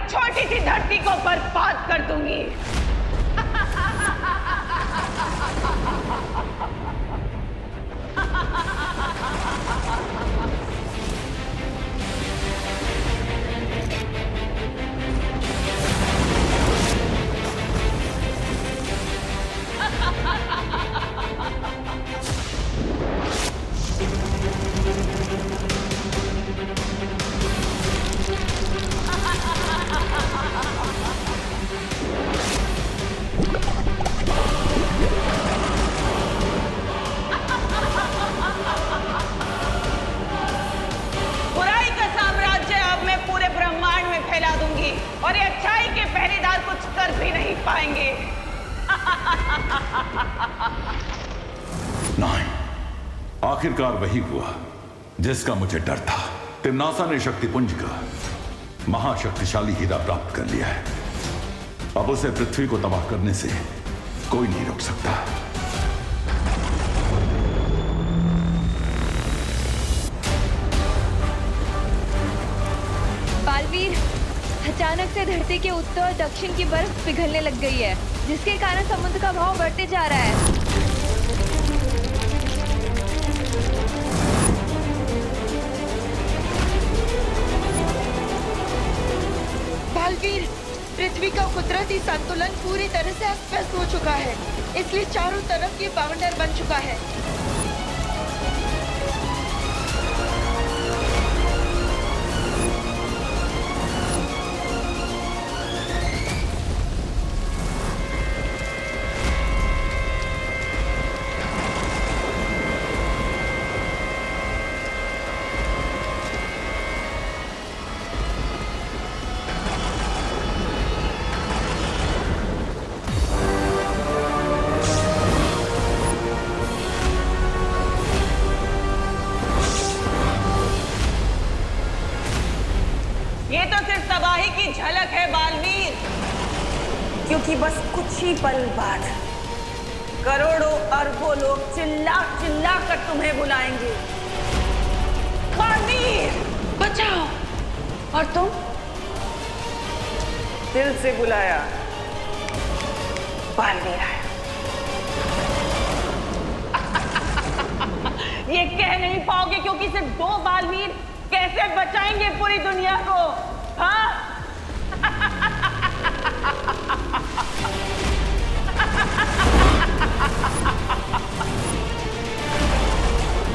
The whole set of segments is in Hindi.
छोटी सी धरती को बर्बाद कर दूंगी। और ये अच्छाई के पहरेदार कुछ कर भी नहीं पाएंगे। नहीं, आखिरकार वही हुआ जिसका मुझे डर था। तिम्नासा ने शक्तिपुंज का महाशक्तिशाली हीरा प्राप्त कर लिया है। अब उसे पृथ्वी को तबाह करने से कोई नहीं रोक सकता। बालवीर, अचानक से धरती के उत्तर और दक्षिण की बर्फ पिघलने लग गई है, जिसके कारण समुद्र का भाव बढ़ते जा रहा है। बालवीर, पृथ्वी का कुदरती संतुलन पूरी तरह से अस्त हो चुका है, इसलिए चारों तरफ ये बाउंडर बन चुका है। ये तो सिर्फ तबाही की झलक है बालवीर, क्योंकि बस कुछ ही पल बाद करोड़ों अरबों लोग चिल्ला चिल्ला कर तुम्हें बुलाएंगे, बालवीर बचाओ। और तुम दिल से बुलाया, बालवीर आया। ये कह नहीं पाओगे क्योंकि सिर्फ दो बालवीर कैसे बचाएंगे पूरी दुनिया को? हाँ?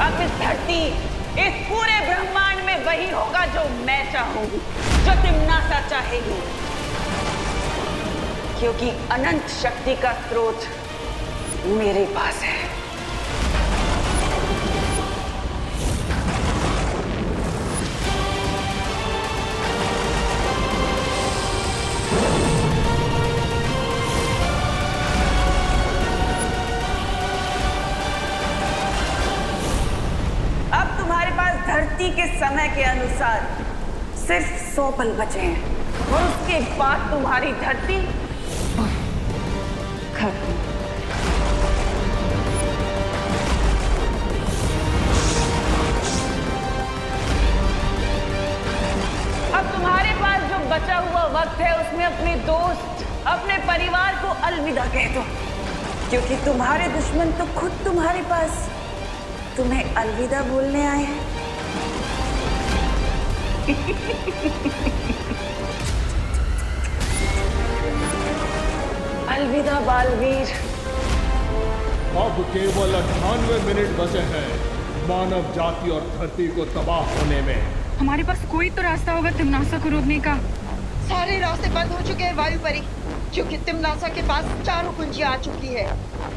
अब इस धरती, इस पूरे ब्रह्मांड में वही होगा जो मैं चाहूंगी, जो तिम्नासा चाहेगी, क्योंकि अनंत शक्ति का स्रोत मेरे पास है। धरती के समय के अनुसार सिर्फ 100 पल बचे हैं और उसके बाद तुम्हारी धरती खत्म। अब तुम्हारे पास जो बचा हुआ वक्त है उसमें अपने दोस्त, अपने परिवार को अलविदा कह दो, क्योंकि तुम्हारे दुश्मन तो खुद तुम्हारे पास तुम्हें अलविदा बोलने आए हैं। अलविदा बालवीर। अब केवल 98 मिनट बचे हैं मानव जाति और धरती को तबाह होने में। हमारे पास कोई तो रास्ता होगा तिम्नासा को रोकने का। सारे रास्ते बंद हो चुके हैं वायु परी, क्योंकि तिम्नासा के पास चारों कुंजियां आ चुकी है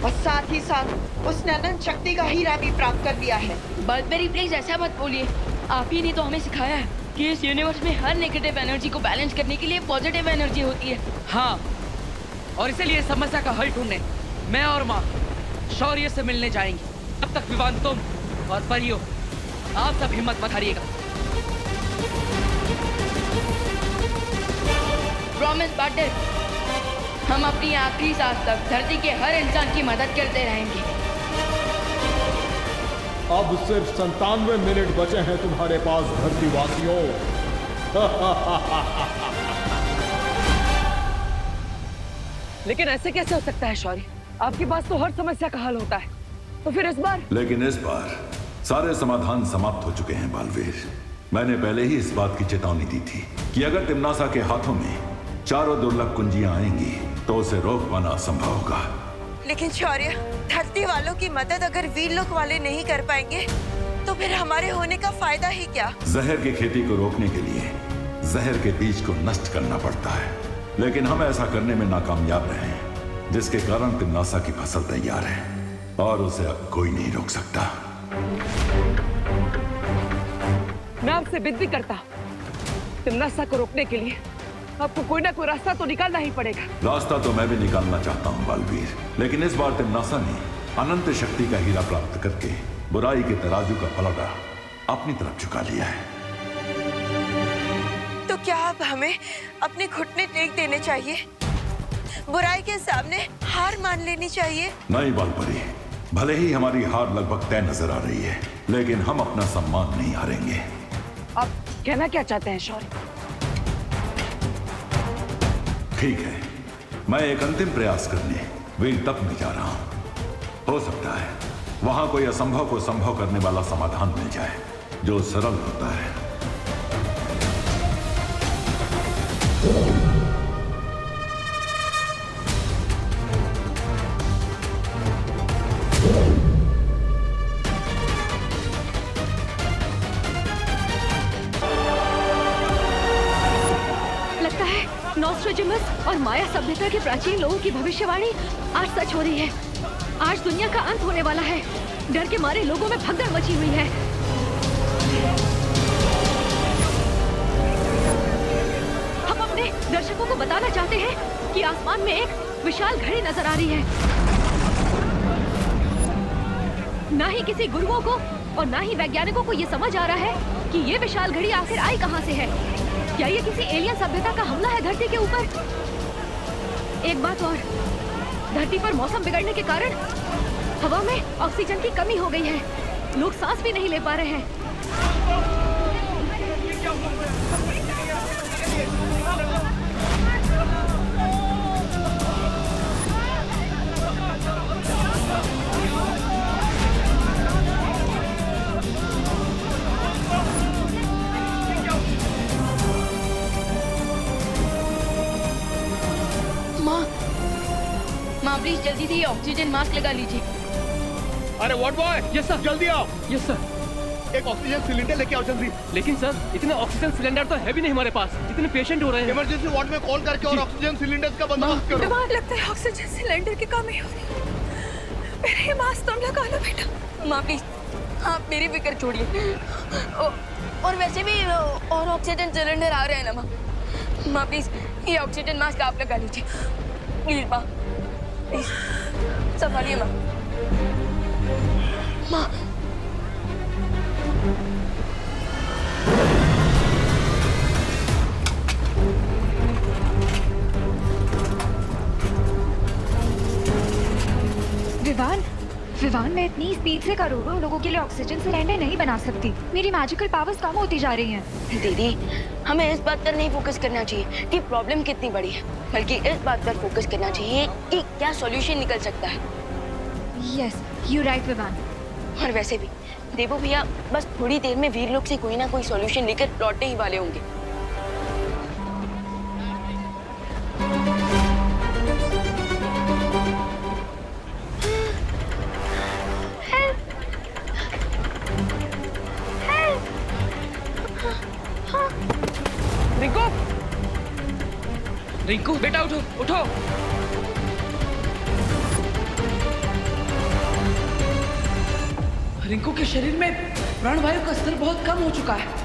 और साथ ही साथ उसने अनंत शक्ति का हीरा भी प्राप्त कर लिया है। बल्बेरी प्लीज ऐसा मत बोलिए, आप ही ने तो हमें सिखाया है कि इस यूनिवर्स में हर नेगेटिव एनर्जी को बैलेंस करने के लिए पॉजिटिव एनर्जी होती है। हाँ, और इसीलिए समस्या का हल ढूंढने मैं और माँ शौर्य से मिलने जाएंगे। तब तक विवान तुम और परियो आप सब हिम्मत मत हारिएगा। प्रॉमिस पार्टनर, हम अपनी आखिरी सांस तक धरती के हर इंसान की मदद करते रहेंगे। अब सिर्फ 97 मिनट बचे हैं तुम्हारे पास धरतीवासियों। लेकिन ऐसे कैसे हो सकता है शौर्य? आपके पास तो हर समस्या का हल होता है, तो फिर इस बार? लेकिन इस बार सारे समाधान समाप्त हो चुके हैं बालवीर। मैंने पहले ही इस बात की चेतावनी दी थी कि अगर तिम्नासा के हाथों में चारों दुर्लभ कुंजियां आएंगी तो उसे रोक पाना असंभव होगा। लेकिन शौर्य, धरती वालों की मदद अगर वीरलोक वाले नहीं कर पाएंगे तो फिर हमारे होने का फायदा ही क्या? जहर की खेती को रोकने के लिए जहर के बीज को नष्ट करना पड़ता है, लेकिन हम ऐसा करने में नाकामयाब रहे हैं, जिसके कारण तिम्नासा की फसल तैयार है और उसे अब कोई नहीं रोक सकता। मैं आपसे विनती करता हूं, तिम्नासा को रोकने के लिए आपको कोई ना कोई रास्ता तो निकालना ही पड़ेगा। रास्ता तो मैं भी निकालना चाहता हूँ बालवीर, लेकिन इस बार तिम्नासा ने अनंत शक्ति का हीरा प्राप्त करके बुराई के तराजू का पलड़ा अपनी तरफ झुका लिया है। तो क्या अब हमें अपने घुटने टेक देने चाहिए? बुराई के सामने हार मान लेनी चाहिए? नहीं बालपरी, भले ही हमारी हार लगभग तय नजर आ रही है, लेकिन हम अपना सम्मान नहीं हारेंगे। आप कहना क्या चाहते हैं शौर्य? ठीक है, मैं एक अंतिम प्रयास करने वीर तप में जा रहा हूं। हो सकता है वहां कोई असंभव को संभव करने वाला समाधान मिल जाए जो सरल होता है। लगता है नॉस्ट्रेडमस और माया सभ्यता के प्राचीन लोगों की भविष्यवाणी आज सच हो रही है। आज दुनिया का अंत होने वाला है। डर के मारे लोगों में भगदड़ मची हुई है। हम अपने दर्शकों को बताना चाहते हैं कि आसमान में एक विशाल घड़ी नजर आ रही है। ना ही किसी गुरुओं को और ना ही वैज्ञानिकों को ये समझ आ रहा है कि ये विशाल घड़ी आखिर आई कहां से है। क्या ये किसी एलियन सभ्यता का हमला है धरती के ऊपर? एक बात और, धरती पर मौसम बिगड़ने के कारण हवा में ऑक्सीजन की कमी हो गई है। लोग सांस भी नहीं ले पा रहे हैं। माँ प्लीज जल्दी से ये ऑक्सीजन मास्क लगा लीजिए। अरे व्हाट बॉय, यस सर। जल्दी आओ। Yes sir. एक ऑक्सीजन सिलेंडर लेके आओ जल्दी। लेकिन सर इतने ऑक्सीजन सिलेंडर तो है भी नहीं हमारे पास। इतने पेशेंट हो रहे हैं। इमरजेंसी वार्ड में कॉल करके और ऑक्सीजन सिलेंडर्स का बंदोबस्त करो। दिमाग लगता है ऑक्सीजन सिलेंडर की कमी हो रही है। मेरे मास्क तुम लगा लो बेटा। माँ प्लीज आप मेरी फिक्र छोड़िए। और वैसे भी और ऑक्सीजन सिलेंडर आ रहे हैं ना माँ। माँ प्लीज ये ऑक्सीजन मास्क आप लगा लीजिए प्लीज। माँ प्लीज संभालिए माँ। माँ विवान मैं इतनी स्पीड से करोड़ों लोगों के लिए ऑक्सीजन सिलेंडर नहीं बना सकती। मेरी मैजिकल पावर्स कम होती जा रही हैं। दीदी हमें इस बात पर नहीं फोकस करना चाहिए कि प्रॉब्लम कितनी बड़ी है, बल्कि इस बात पर फोकस करना चाहिए कि क्या सॉल्यूशन निकल सकता है। Yes you right Vivan. और वैसे भी देवो भैया बस थोड़ी देर में वीर लोग से कोई ना कोई सॉल्यूशन लेकर लौटने ही वाले होंगे। रिंकू, रिंकू बेटा उठो उठो। रिंकू के शरीर में प्राणवायु का स्तर बहुत कम हो चुका है।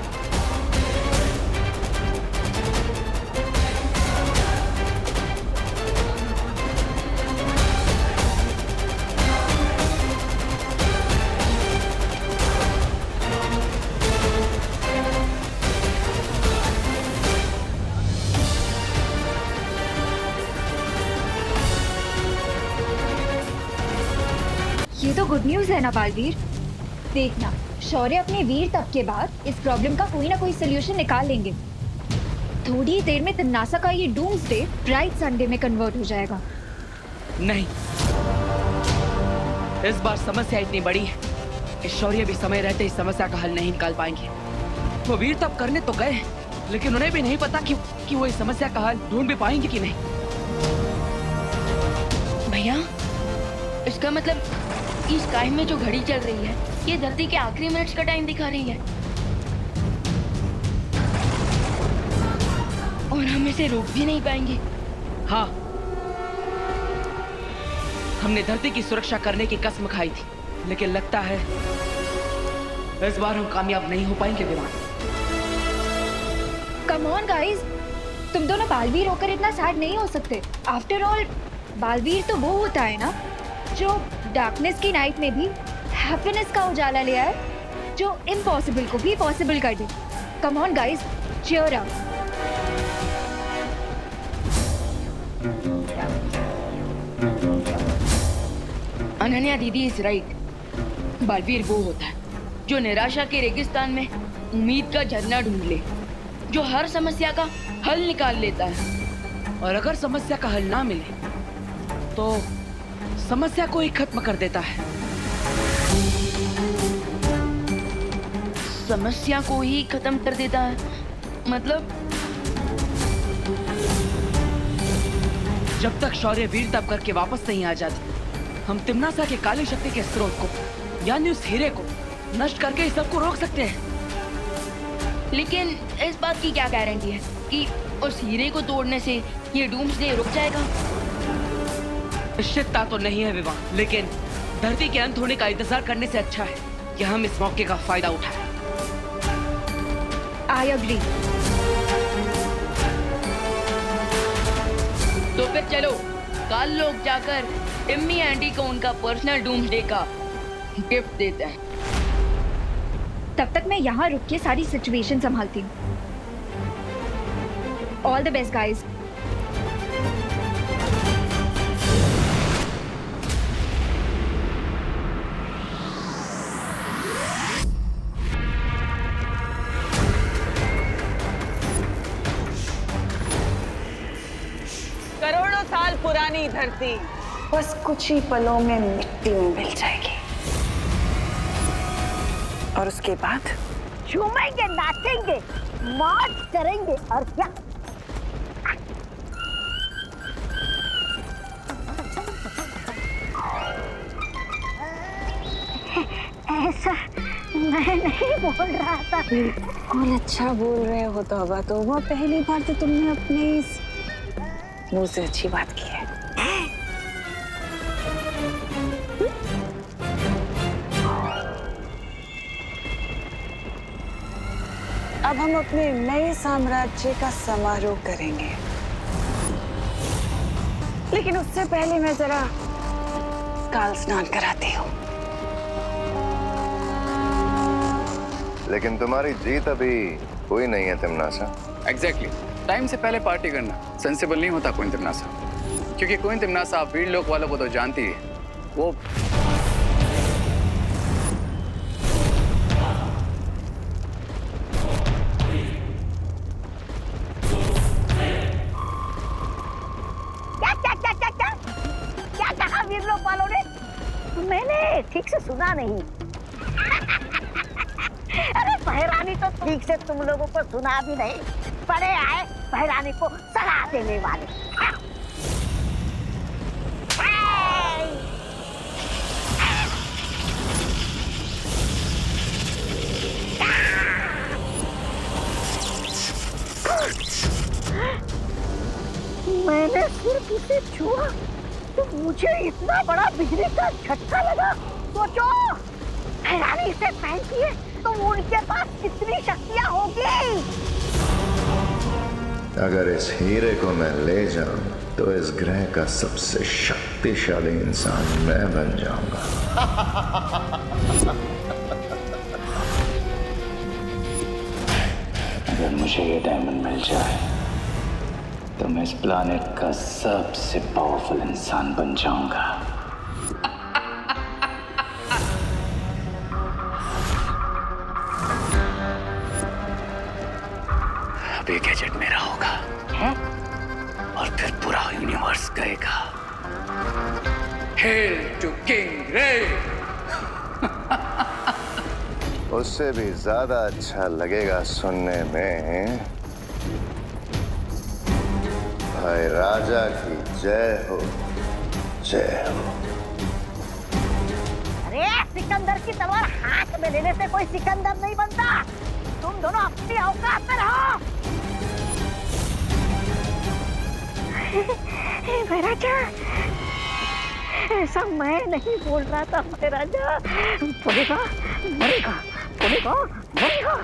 ये तो गुड न्यूज है ना बालवीर। देखना शौर्य अपने वीर तप के बाद इस प्रॉब्लम का कोई ना कोई सोल्यूशन निकाल लेंगे। थोड़ी देर में तिम्नासा का ये डूम्सडे ब्राइट संडे में कन्वर्ट हो जाएगा। नहीं, इस बार समस्या इतनी बड़ी है कि शौर्य भी समय रहते इस समस्या का हल नहीं निकाल पाएंगे। वो वीर तप करने तो गए, लेकिन उन्हें भी नहीं पता कि वो इस समस्या का हल ढूंढ भी पाएंगे कि नहीं। भैया, इसका मतलब इस टाइम में जो घड़ी चल रही है, ये धरती के आखिरी मिनट्स का टाइम दिखा रही है और हम इसे रोक भी नहीं पाएंगे। हाँ, हमने धरती की सुरक्षा करने की कसम खाई थी, लेकिन लगता है इस बार हम कामयाब नहीं हो पाएंगे विमान। कम ऑन गाइस, तुम दोनों बालवीर होकर इतना सैड नहीं हो सकते। आफ्टर ऑल बालवीर तो वो होता है ना जो डार्कनेस की नाइट में भी हैप्पीनेस का उजाला ले आए, जो इम्पॉसिबल को भी पॉसिबल कर दे। Come on guys, cheer up. Ananya दीदी इज राइट। बालवीर वो होता है जो निराशा के रेगिस्तान में उम्मीद का झरना ढूंढ ले, जो हर समस्या का हल निकाल लेता है, और अगर समस्या का हल ना मिले तो समस्या को ही खत्म कर देता है। समस्या को ही खत्म कर देता है मतलब? जब तक शौर्य वीर तप करके वापस नहीं आ जाती, हम तिम्नासा के काली शक्ति के स्रोत को, यानी उस हीरे को नष्ट करके इस सबको रोक सकते हैं। लेकिन इस बात की क्या गारंटी है कि उस हीरे को तोड़ने से ये डूम्सडे रुक जाएगा? निश्चितता तो नहीं है विवाह, लेकिन धरती के अंत होने का इंतजार करने से अच्छा है कि हम इस मौके का फायदा उठाएं। I agree. तो फिर चलो कल लोग जाकर टिम्मी आंटी को उनका पर्सनल डूम्सडे का गिफ्ट देते हैं। तब तक मैं यहाँ रुक के सारी सिचुएशन संभालती हूँ। All the best guys. करोड़ों साल पुरानी धरती बस कुछ ही पलों में मिट्टी में मिल जाएगी, और उसके बाद झूमेंगे, नाचेंगे, मौज करेंगे और क्या। ऐसा मैं नहीं बोल रहा था। बिल्कुल अच्छा बोल रहे हो तौबा तौबा, पहली बार तो तुमने अपने इस मुंह से अच्छी बात की है। अब हम अपने नए साम्राज्य का समारोह करेंगे, लेकिन उससे पहले मैं जरा काल स्नान कराती हूँ। लेकिन तुम्हारी जीत अभी हुई नहीं है तिम्नासा। एग्जैक्टली, टाइम से पहले पार्टी करना सेंसिबल नहीं होता क्वीन तिम्नासा, क्योंकि क्वीन तिम्नासा आप वीर लोक वालों को तो जानती है। वो क्या कहा वीर लोक वालों ने? मैंने ठीक से सुना नहीं। अरे पहरानी तो ठीक से तुम लोगों को सुना भी नहीं, पड़े आए पहरानी को सगा देने वाले। मैंने सिर्फ इसे छुआ तो मुझे इतना बड़ा बिजली का झटका लगा। सोचो, पहरानी से पहनती है तो उनके पास कितनी शक्तियां होगी। अगर इस हीरे को मैं ले जाऊं तो इस ग्रह का सबसे शक्तिशाली इंसान मैं बन जाऊंगा। अगर मुझे ये डायमंड मिल जाए तो मैं इस प्लैनेट का सबसे पावरफुल इंसान बन जाऊंगा। अब ये गैजेट मेरा होगा, है? और फिर पूरा यूनिवर्स गएगा। हेल टू किंग रे। उससे भी ज्यादा अच्छा लगेगा सुनने में, भाई राजा की जय हो, जय हो। अरे सिकंदर की तलवार हाथ में लेने से कोई सिकंदर नहीं बनता। तुम दोनों अपनी औकात में रहो। महाराजा, ऐसा मैं नहीं बोल रहा था महाराजा। बोलेगा मरेगा, बोलेगा मरेगा।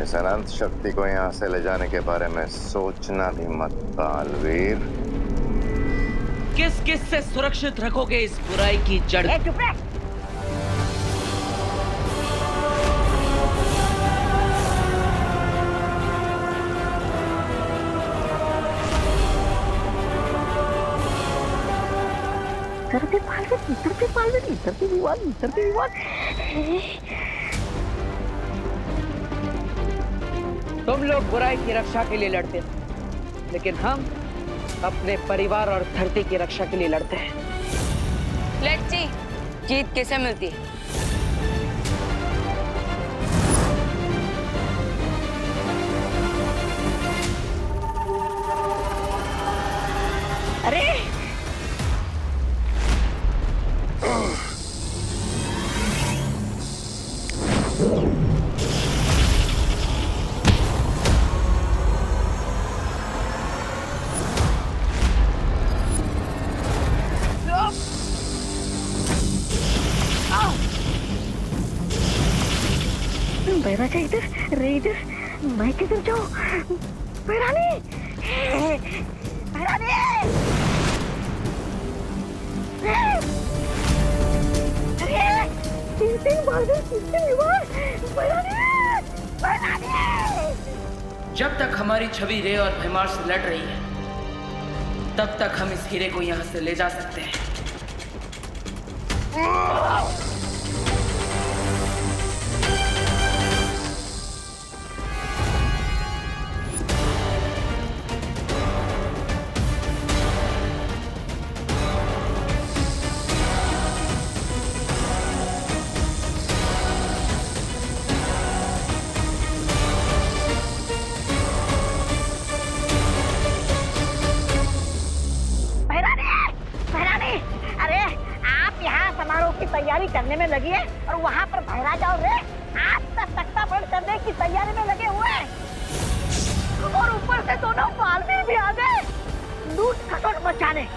इस अनंत शक्ति को यहाँ से ले जाने के बारे में सोचना भी मत बालवीर। किस किस से सुरक्षित रखोगे इस बुराई की जड़? चुप रह। इधर भी विवाद। तुम लोग बुराई की रक्षा के लिए लड़ते हो, लेकिन हम अपने परिवार और धरती की रक्षा के लिए लड़ते हैं। लेट्स सी, जीत किसे मिलती है? अरे बैराजा इधर रे, इधर मैं किधर जाऊं? बैरानी, बैरानी, अरे तीन बार बैरानी, बैरानी। जब तक हमारी छवि रे और भैमार से लड़ रही है, तब तक हम इस हीरे को यहाँ से ले जा सकते हैं। तैयारी करने में लगी है और वहाँ पर महाराजा और रे आज तक तख्ता पलट करने की तैयारी में लगे हुए हैं। और ऊपर से दोनों बालवीर भी आ गए लूट खसोट मचाने।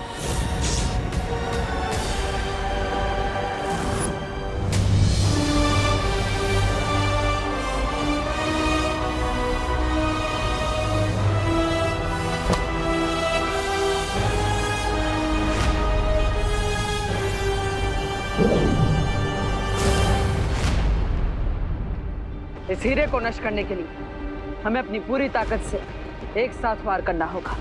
इस हीरे को नष्ट करने के लिए हमें अपनी पूरी ताकत से एक साथ वार करना होगा।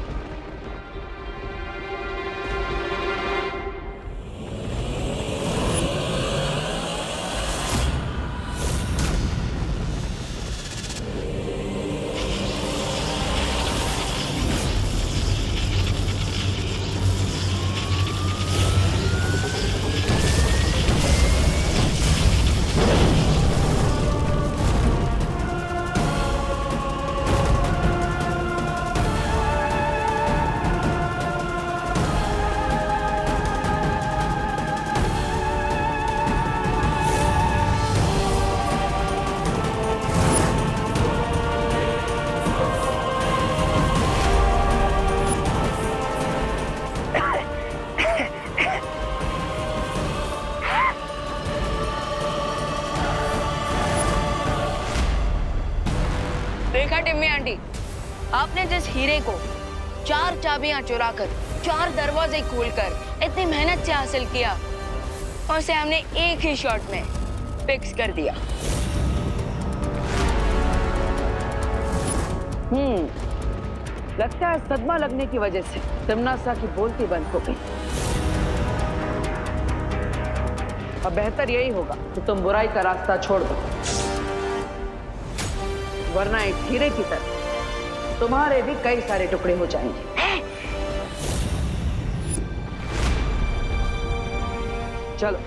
हीरे को 4 चाबियां चुराकर 4 दरवाजे खोलकर इतनी मेहनत से हासिल किया और उसे हमने एक ही शॉट में फिक्स कर दिया। लगता है सदमा लगने की वजह से तिमनासा की बोलती बंद हो गई। अब बेहतर यही होगा कि तुम बुराई का रास्ता छोड़ दो, वरना एक हीरे की तरह तुम्हारे भी कई सारे टुकड़े हो जाएंगे। चलो।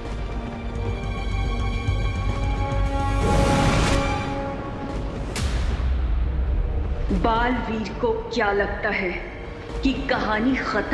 बालवीर को क्या लगता है कि कहानी खत्म